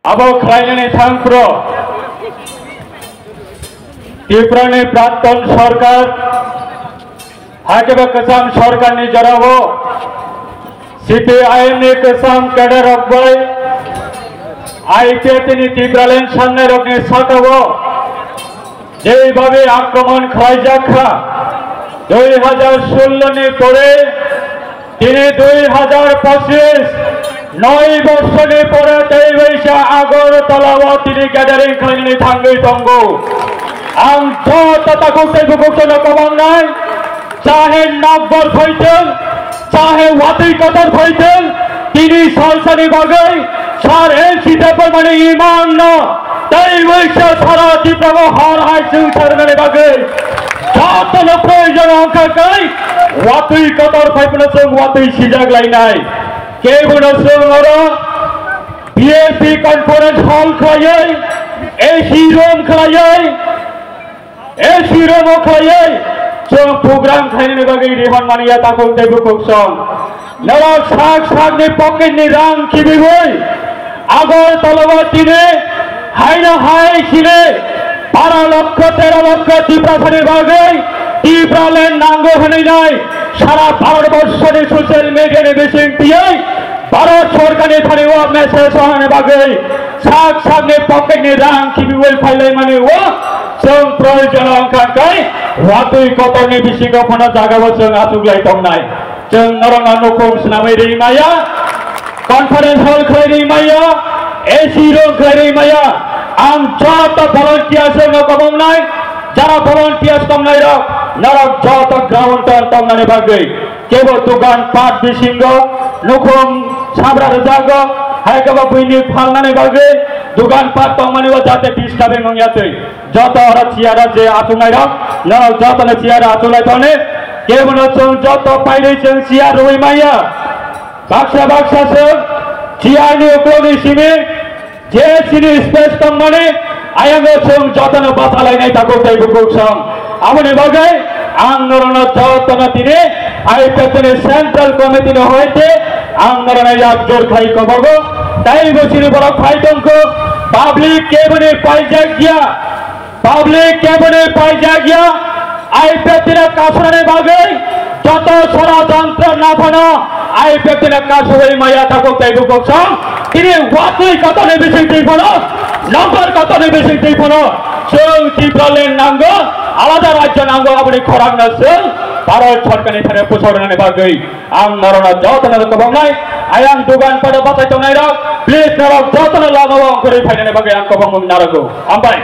Abo kelainane thangpro Tiprane Praton Sarkar Hajaba Kasam Sarkar ni jarabo CPIM ni Kasam Kader Akbai IPF ni Tipralen Samne Rokne Sakabo যেইভাবে আক্রমণ খাইজাখা 2016 নি পরে তিনি 2025 9 বছরে পরে 23 আগরতলা তিনি গ্যাদারিং খাইনি থাঙ্গই তঙ্গ আং যতটা করতে গুগোচনা কমান্নাই চাহে নাগবর ফাইতেন চাহে ওয়াতি কদর ফাইতেন তিনি সরসানি বাগাই সার এই সিটাপর মানে ইমান না তাই বৈশা সারা তীব্র হার হাই সুসারনে বাগাই যতন প্রয়োজন অঙ্কাকাই ওয়াতি কদর ফাইপনা সং ওয়াতি সিজাগ লাইনাই কে বনসং ওরা বিএপি কনফারেন্স হল খাইয়াই এসি রুম খাইয়াই এসি রুম খাইয়াই जों program खाइने बागै रेहन मानिया ताको तेबु कोक्सं नवा साग साग ने पकेट ने रां किबिगै आगर तलवा तिने हाइना हाइ सिने 12 লক্ষ 13 লক্ষ তীব্রাছানি बागै তীব্রালেন नांगो हनै नाय सारा भारतबर्षनि सोशल मीडिया ने बेसिं तियै भारत सरकारनि थानेवा मेसेज हनै बागै साग साग ने पकेट ने रां किबिगै फाइलाय माने वा जों प्रयोजन अंखाकाय वातुय कतरनि बिसिगावफोरना जागाबो जों आथुग्लाय दंनाय जों नरंगा नखम सनामै रैमाया कनफारेन्स हल खै रैमाया एसि रुम खै रैमाया आं जत भलन्टियार्स जों कमनाय जारा भलन्टियार्स दंनाय र नरक जत ग्राउन्ड दंनानै बागै केबो दुकान पाट बिसिंगो नखम साब्रा जागो हायगाबा बुइनि फालनानै बागै दुकान पाट दंमानेबो जाते डिस्टार्बिं नंयातै যত ওরা চিয়ারা যে আতুনাই রাখ না যত না চিয়ারা আতুলাই তনে কে মনে চং যত পাইলে চং চিয়ার রই মাইয়া বাক্সা বাক্সা সে চিয়ার নি কোনি সিনে যে সিনে স্পেস কম মানে আয়াঙ্গ চং যত না বাতালাই নাই তাকো তাই বুকসং আমনে বাগাই আন্দোলন যত না তিনে আইপেতনে সেন্ট্রাল কমিটি ন হইতে আন্দোলন এক জোর খাই কবগো তাই বসিনি বড় ফাইটংক পাবলিক কে বনে পাইজা গিয়া পাবলিক কেবনে পাইজা গিয়া আইপেতিনা কাছরানে বাগৈ যত ষড়যন্ত্র না ফানা আইপেতিনা কাছরাই মায়া তাকো তাইবু কসং তিনি ওয়াতুই কতনে বেশি দিফনো নম্বর কতনে বেশি দিফনো সং তীব্রলেন নাঙ্গ আলাদা রাজ্য নাঙ্গ আপনি খরাং নাসং ভারত সরকারি থানে প্রচারণে বাগৈ আং নরনা যতন কবংনাই আয়াং দোকান পাড়া বাতাই তনাই রাখ প্লিজ নরক যতন লাগাও করে ফাইনানে বাগৈ আং কবং নারগো আমবাই